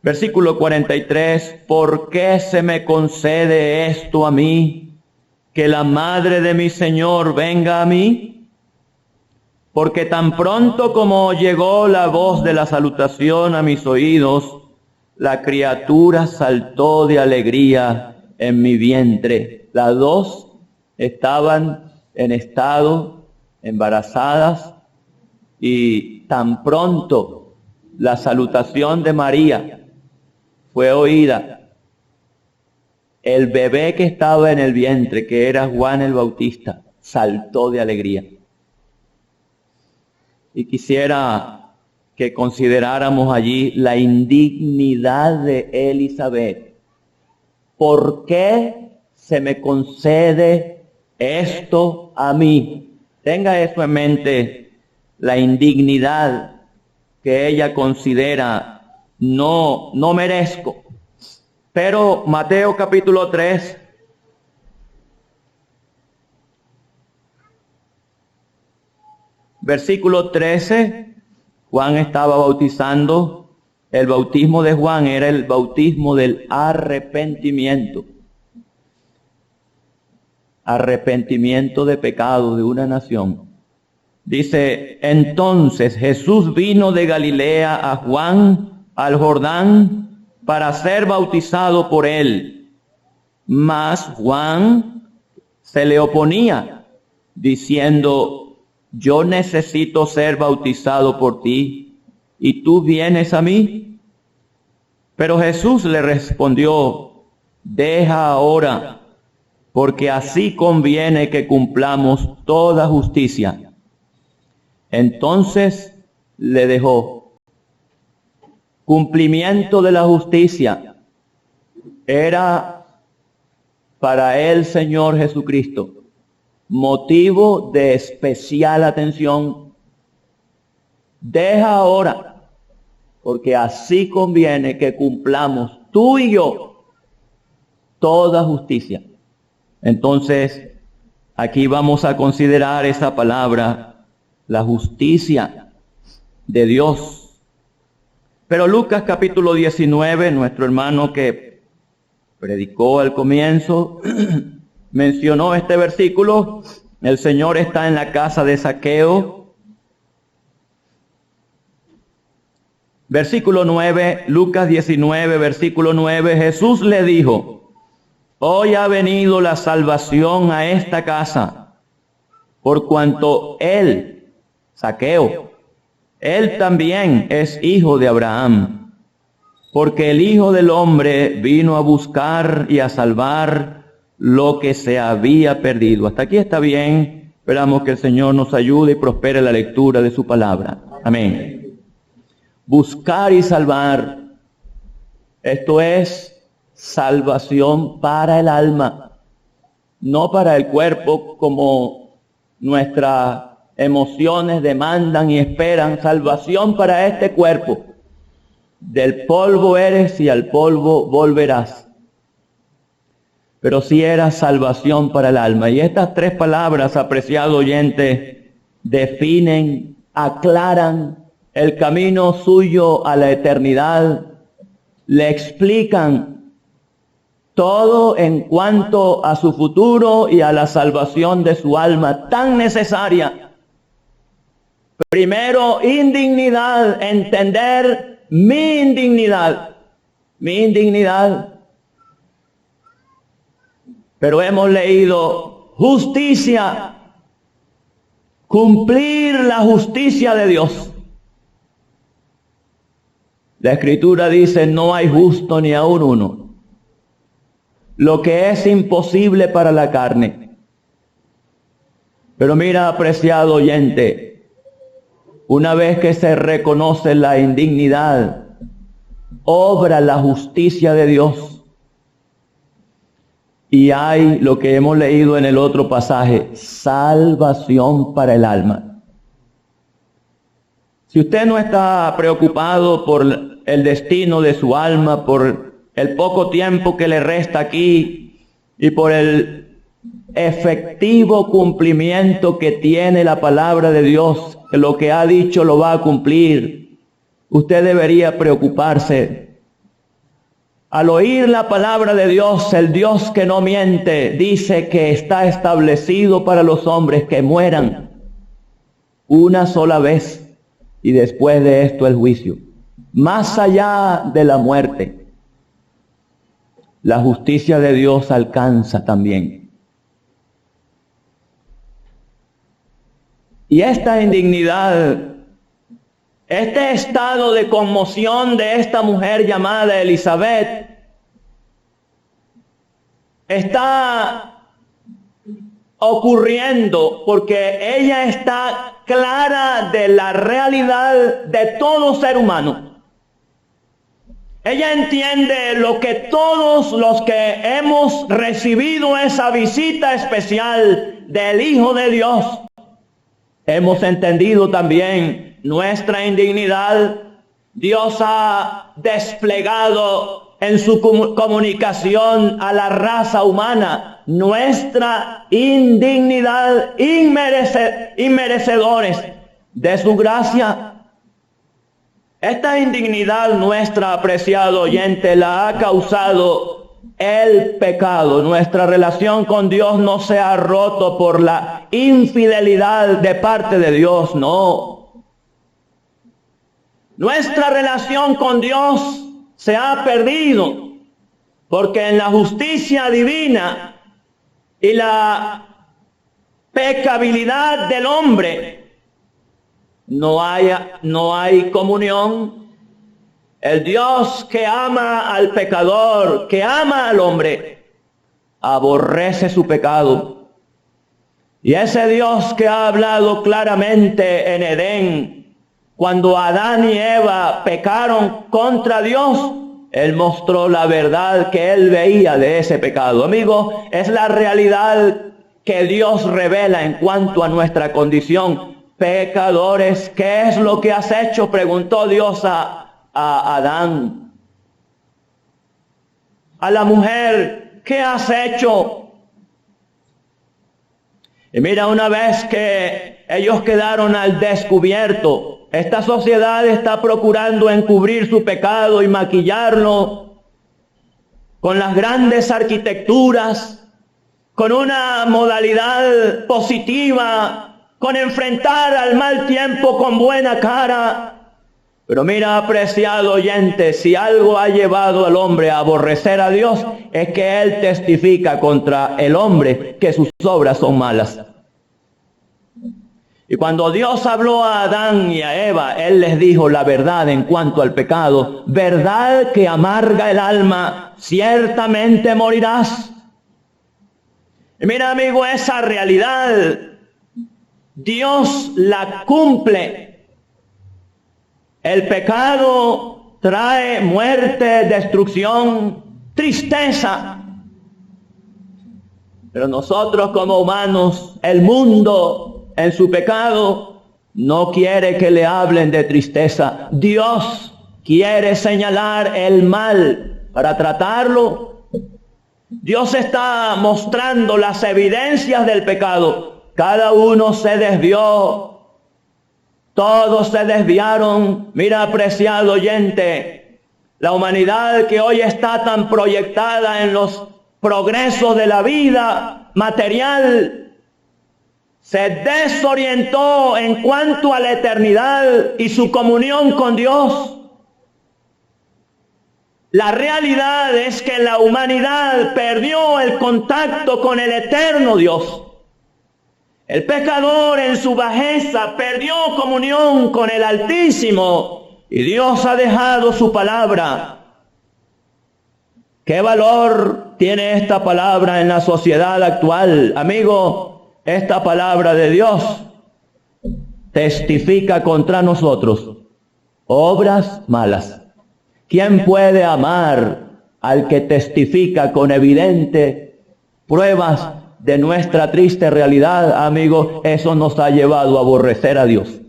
Versículo 43, ¿por qué se me concede esto a mí, que la madre de mi Señor venga a mí? Porque tan pronto como llegó la voz de la salutación a mis oídos, la criatura saltó de alegría en mi vientre. Las dos estaban en estado embarazadas y tan pronto la salutación de María fue oída, el bebé que estaba en el vientre, que era Juan el Bautista, saltó de alegría. Y quisiera que consideráramos allí la indignidad de Elizabeth. ¿Por qué se me concede esto a mí? Tenga eso en mente, la indignidad que ella considera, no merezco. Pero Mateo capítulo 3, versículo 13, Juan estaba bautizando. El bautismo de Juan era el bautismo del arrepentimiento. Arrepentimiento de pecado de una nación. Dice, entonces Jesús vino de Galilea a Juan al Jordán para ser bautizado por él. Mas Juan se le oponía, diciendo, yo necesito ser bautizado por ti, ¿y tú vienes a mí? Pero Jesús le respondió, deja ahora, porque así conviene que cumplamos toda justicia. Entonces le dejó. Cumplimiento de la justicia era para el Señor Jesucristo motivo de especial atención. Deja ahora, porque así conviene que cumplamos tú y yo toda justicia. Entonces, aquí vamos a considerar esa palabra, la justicia de Dios. Pero Lucas capítulo 19, nuestro hermano que predicó al comienzo, mencionó este versículo. El Señor está en la casa de Zaqueo. Versículo 9, Lucas 19, versículo 9, Jesús le dijo, hoy ha venido la salvación a esta casa, por cuanto él, Zaqueo, él también es hijo de Abraham, porque el Hijo del Hombre vino a buscar y a salvar lo que se había perdido. Hasta aquí está bien. Esperamos que el Señor nos ayude y prospere la lectura de su palabra. Amén. Buscar y salvar. Esto es salvación para el alma, no para el cuerpo como nuestras emociones demandan y esperan. Salvación para este cuerpo. Del polvo eres y al polvo volverás. Pero sí era salvación para el alma. Y estas tres palabras, apreciado oyente, definen, aclaran el camino suyo a la eternidad. Le explican todo en cuanto a su futuro y a la salvación de su alma tan necesaria. Primero, indignidad, entender mi indignidad. Pero hemos leído justicia, cumplir la justicia de Dios. La Escritura dice, no hay justo ni aun uno. Lo que es imposible para la carne. Pero mira, apreciado oyente, una vez que se reconoce la indignidad, obra la justicia de Dios. Y hay lo que hemos leído en el otro pasaje, salvación para el alma. Si usted no está preocupado por el destino de su alma, por el poco tiempo que le resta aquí y por el efectivo cumplimiento que tiene la palabra de Dios, que lo que ha dicho lo va a cumplir, usted debería preocuparse al oír la palabra de Dios, el Dios que no miente, dice que está establecido para los hombres que mueran una sola vez y después de esto el juicio. Más allá de la muerte, la justicia de Dios alcanza también. Y esta indignidad, este estado de conmoción de esta mujer llamada Elizabeth, está ocurriendo porque ella está clara de la realidad de todo ser humano. Ella entiende lo que todos los que hemos recibido esa visita especial del Hijo de Dios hemos entendido también nuestra indignidad. Dios ha desplegado en su comunicación a la raza humana nuestra indignidad, inmerecedores de su gracia. Esta indignidad nuestra, apreciado oyente, la ha causado el pecado. Nuestra relación con Dios no se ha roto por la infidelidad de parte de Dios, no. Nuestra relación con Dios se ha perdido porque en la justicia divina y la pecabilidad del hombre no hay comunión. El Dios que ama al pecador, que ama al hombre, aborrece su pecado. Y ese Dios que ha hablado claramente en Edén, cuando Adán y Eva pecaron contra Dios, Él mostró la verdad que Él veía de ese pecado. Amigo, es la realidad que Dios revela en cuanto a nuestra condición. Pecadores, ¿qué es lo que has hecho?, preguntó Dios a Adán. A la mujer, ¿qué has hecho? Y mira, una vez que ellos quedaron al descubierto, esta sociedad está procurando encubrir su pecado y maquillarlo con las grandes arquitecturas, con una modalidad positiva, con enfrentar al mal tiempo con buena cara. Pero mira, apreciado oyente, si algo ha llevado al hombre a aborrecer a Dios, es que Él testifica contra el hombre que sus obras son malas. Y cuando Dios habló a Adán y a Eva, Él les dijo la verdad en cuanto al pecado. Verdad que amarga el alma, ciertamente morirás. Y mira, amigo, esa realidad Dios la cumple. El pecado trae muerte, destrucción, tristeza. Pero nosotros como humanos, el mundo en su pecado no quiere que le hablen de tristeza. Dios quiere señalar el mal para tratarlo. Dios está mostrando las evidencias del pecado. Cada uno se desvió. Todos se desviaron. Mira, apreciado oyente, la humanidad que hoy está tan proyectada en los progresos de la vida material, se desorientó en cuanto a la eternidad y su comunión con Dios. La realidad es que la humanidad perdió el contacto con el eterno Dios. El pecador en su bajeza perdió comunión con el Altísimo y Dios ha dejado su palabra. ¿Qué valor tiene esta palabra en la sociedad actual? Amigo, esta palabra de Dios testifica contra nosotros obras malas. ¿Quién puede amar al que testifica con evidente pruebas de nuestra triste realidad? Amigo, eso nos ha llevado a aborrecer a Dios.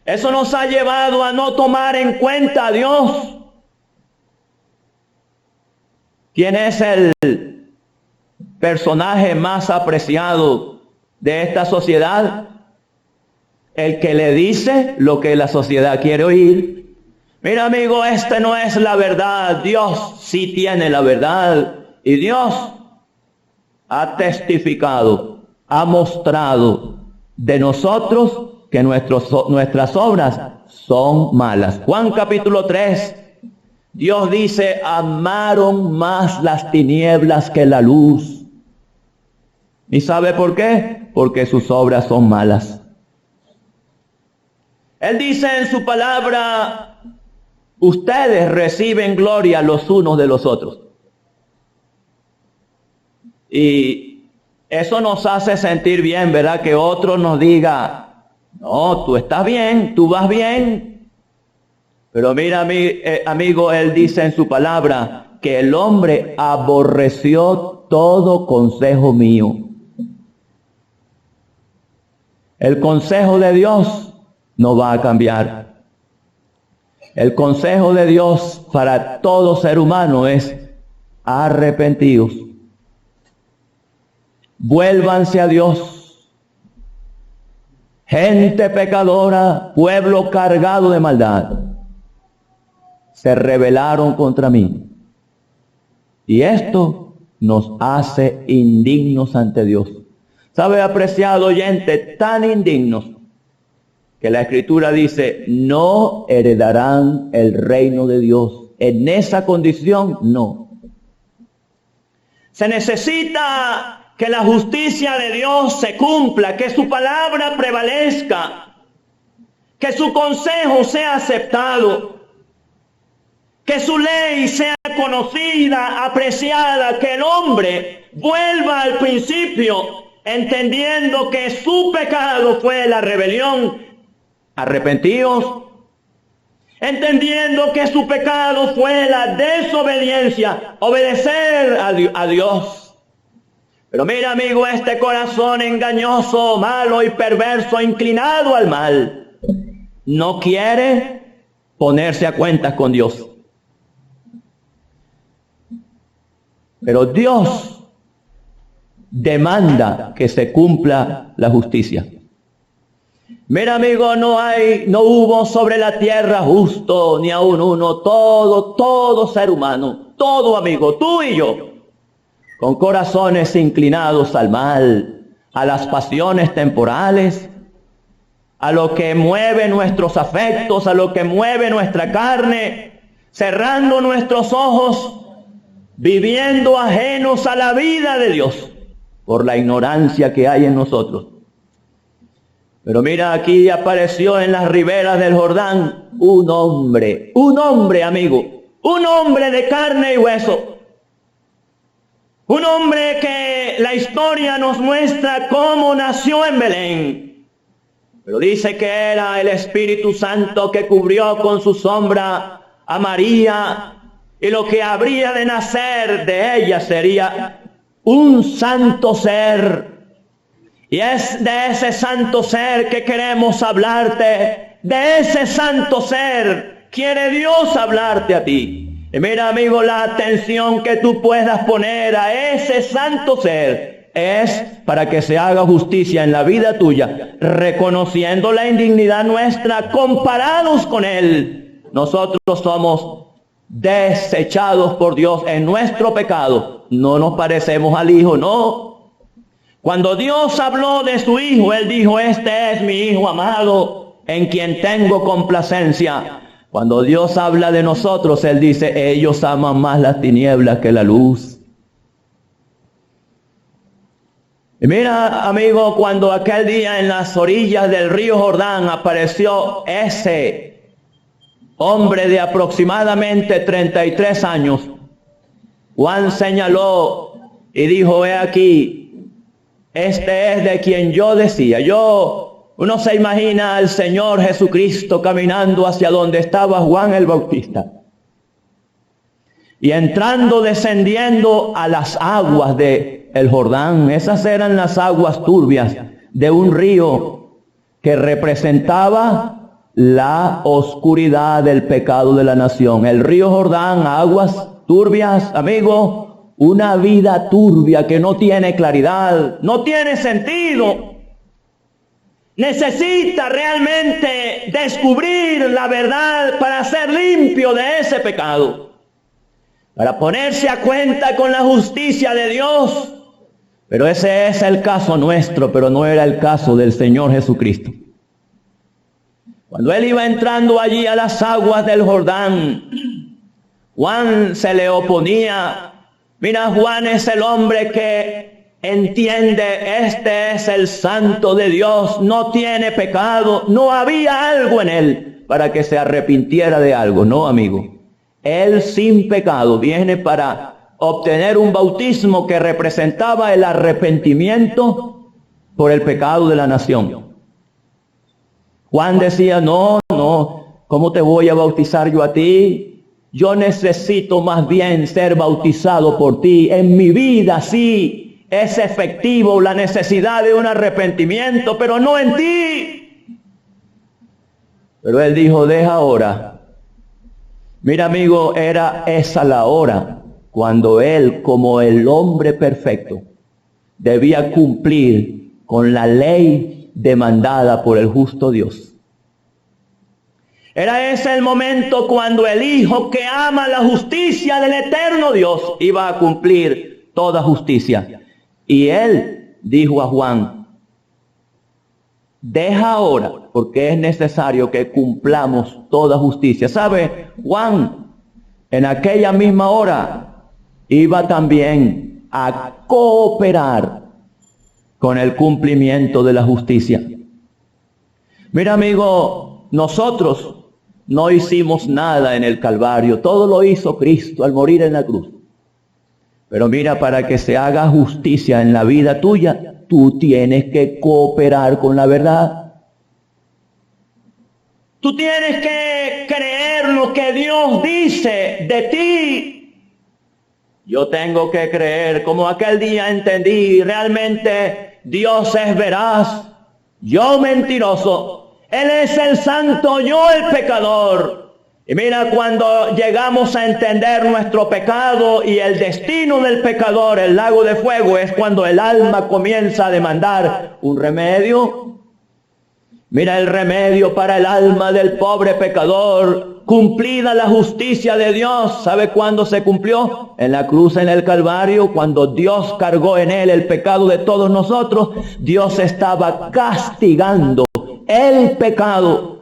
Eso nos ha llevado a no tomar en cuenta a Dios. ¿Quién es el personaje más apreciado de esta sociedad? El que le dice lo que la sociedad quiere oír. Mira, amigo, esta no es la verdad. Dios sí tiene la verdad. Y Dios ha testificado, ha mostrado de nosotros que nuestras obras son malas. Juan capítulo 3, Dios dice, amaron más las tinieblas que la luz. ¿Y sabe por qué? Porque sus obras son malas. Él dice en su palabra, ustedes reciben gloria los unos de los otros. Y eso nos hace sentir bien, ¿verdad? Que otro nos diga, no, tú estás bien, tú vas bien. Pero mira, amigo, él dice en su palabra que el hombre aborreció todo consejo mío. El consejo de Dios no va a cambiar. El consejo de Dios para todo ser humano es arrepentidos. Vuélvanse a Dios. Gente pecadora, pueblo cargado de maldad, se rebelaron contra mí. Y esto nos hace indignos ante Dios. ¿Sabe, apreciado oyente? Tan indignos que la Escritura dice, no heredarán el reino de Dios. En esa condición, no. Se necesita que la justicia de Dios se cumpla, que su palabra prevalezca, que su consejo sea aceptado, que su ley sea conocida, apreciada, que el hombre vuelva al principio, entendiendo que su pecado fue la rebelión. Arrepentidos, entendiendo que su pecado fue la desobediencia, obedecer a Dios. Pero mira, amigo, este corazón engañoso, malo y perverso, inclinado al mal, no quiere ponerse a cuentas con Dios. Pero Dios demanda que se cumpla la justicia. Mira, amigo, no hubo sobre la tierra justo ni aun uno. Todo ser humano, todo amigo, tú y yo, con corazones inclinados al mal, a las pasiones temporales, a lo que mueve nuestros afectos, a lo que mueve nuestra carne, cerrando nuestros ojos, viviendo ajenos a la vida de Dios, por la ignorancia que hay en nosotros. Pero mira, aquí apareció en las riberas del Jordán un hombre, amigo, un hombre de carne y hueso. Un hombre que la historia nos muestra cómo nació en Belén. Pero dice que era el Espíritu Santo que cubrió con su sombra a María, y lo que habría de nacer de ella sería un santo ser. Y es de ese santo ser que queremos hablarte. De ese santo ser quiere Dios hablarte a ti. Y mira, amigo, la atención que tú puedas poner a ese santo ser es para que se haga justicia en la vida tuya, reconociendo la indignidad nuestra comparados con Él. Nosotros somos desechados por Dios en nuestro pecado. No nos parecemos al Hijo, no. Cuando Dios habló de su Hijo, Él dijo, este es mi Hijo amado, en quien tengo complacencia. Cuando Dios habla de nosotros, Él dice, ellos aman más las tinieblas que la luz. Y mira, amigo, cuando aquel día en las orillas del río Jordán apareció ese hombre de aproximadamente 33 años, Juan señaló y dijo, he aquí, este es de quien yo decía. Uno se imagina al Señor Jesucristo caminando hacia donde estaba Juan el Bautista. Y entrando, descendiendo a las aguas del Jordán. Esas eran las aguas turbias de un río que representaba la oscuridad del pecado de la nación. El río Jordán, aguas turbias, amigo. Una vida turbia que no tiene claridad, no tiene sentido. necesita realmente descubrir la verdad para ser limpio de ese pecado, para ponerse a cuenta con la justicia de Dios. Pero ese es el caso nuestro, pero no era el caso del Señor Jesucristo. Cuando Él iba entrando allí a las aguas del Jordán, Juan se le oponía. Mira, Juan es el hombre que entiende, este es el Santo de Dios, no tiene pecado, no había algo en él para que se arrepintiera de algo. No, amigo, él sin pecado viene para obtener un bautismo que representaba el arrepentimiento por el pecado de la nación. Juan decía, no, ¿cómo te voy a bautizar yo a ti? Yo necesito más bien ser bautizado por ti. En mi vida sí es efectivo la necesidad de un arrepentimiento, pero no en ti. Pero él dijo, deja ahora. Mira, amigo, era esa la hora cuando él, como el hombre perfecto, debía cumplir con la ley demandada por el justo Dios. Era ese el momento cuando el Hijo que ama la justicia del eterno Dios iba a cumplir toda justicia. Y él dijo a Juan, deja ahora, porque es necesario que cumplamos toda justicia. ¿Sabe? Juan, en aquella misma hora, iba también a cooperar con el cumplimiento de la justicia. Mira, amigo, nosotros no hicimos nada en el Calvario, todo lo hizo Cristo al morir en la cruz. Pero mira, para que se haga justicia en la vida tuya, tú tienes que cooperar con la verdad. Tú tienes que creer lo que Dios dice de ti. Yo tengo que creer, como aquel día entendí, realmente Dios es veraz, yo mentiroso. Él es el santo, yo el pecador. Y mira, cuando llegamos a entender nuestro pecado y el destino del pecador, el lago de fuego, es cuando el alma comienza a demandar un remedio. Mira, el remedio para el alma del pobre pecador, cumplida la justicia de Dios. ¿Sabe cuándo se cumplió? En la cruz, en el Calvario, cuando Dios cargó en él el pecado de todos nosotros. Dios estaba castigando el pecado.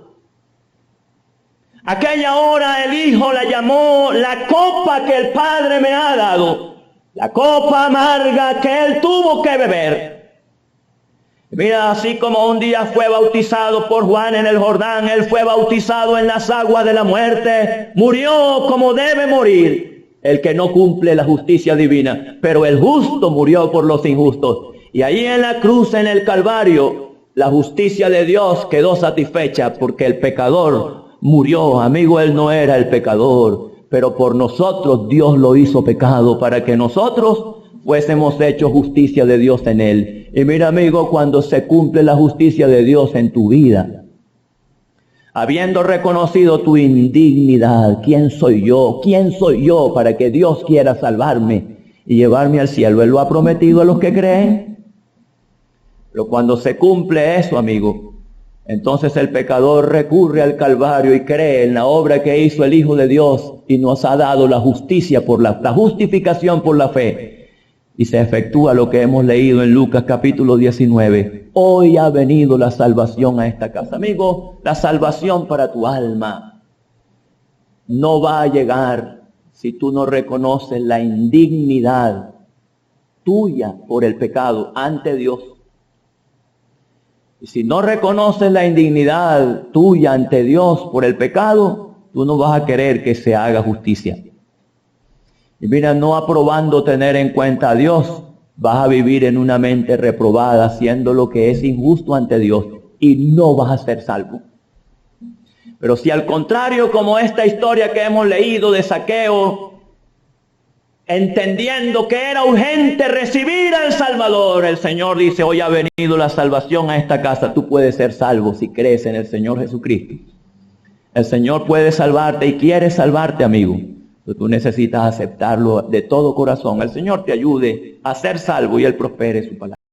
Aquella hora el Hijo la llamó la copa que el Padre me ha dado, la copa amarga que Él tuvo que beber. Mira, así como un día fue bautizado por Juan en el Jordán, Él fue bautizado en las aguas de la muerte, murió como debe morir el que no cumple la justicia divina, pero el justo murió por los injustos. Y ahí en la cruz, en el Calvario, la justicia de Dios quedó satisfecha porque el pecador murió. Amigo, él no era el pecador, pero por nosotros Dios lo hizo pecado para que nosotros fuésemos hechos justicia de Dios en él. Y mira, amigo, cuando se cumple la justicia de Dios en tu vida, habiendo reconocido tu indignidad, ¿quién soy yo? ¿Quién soy yo para que Dios quiera salvarme y llevarme al cielo? Él lo ha prometido a los que creen. Pero cuando se cumple eso, amigo, entonces el pecador recurre al Calvario y cree en la obra que hizo el Hijo de Dios y nos ha dado la justicia por la justificación por la fe. Y se efectúa lo que hemos leído en Lucas capítulo 19. Hoy ha venido la salvación a esta casa. Amigo, la salvación para tu alma no va a llegar si tú no reconoces la indignidad tuya por el pecado ante Dios. Y si no reconoces la indignidad tuya ante Dios por el pecado, tú no vas a querer que se haga justicia. Y mira, no aprobando tener en cuenta a Dios, vas a vivir en una mente reprobada, haciendo lo que es injusto ante Dios, y no vas a ser salvo. Pero si al contrario, como esta historia que hemos leído de Zaqueo, entendiendo que era urgente recibir al Salvador, el Señor dice, hoy ha venido la salvación a esta casa. Tú puedes ser salvo si crees en el Señor Jesucristo. El Señor puede salvarte y quiere salvarte, amigo. Pero tú necesitas aceptarlo de todo corazón. El Señor te ayude a ser salvo y Él prospere su palabra.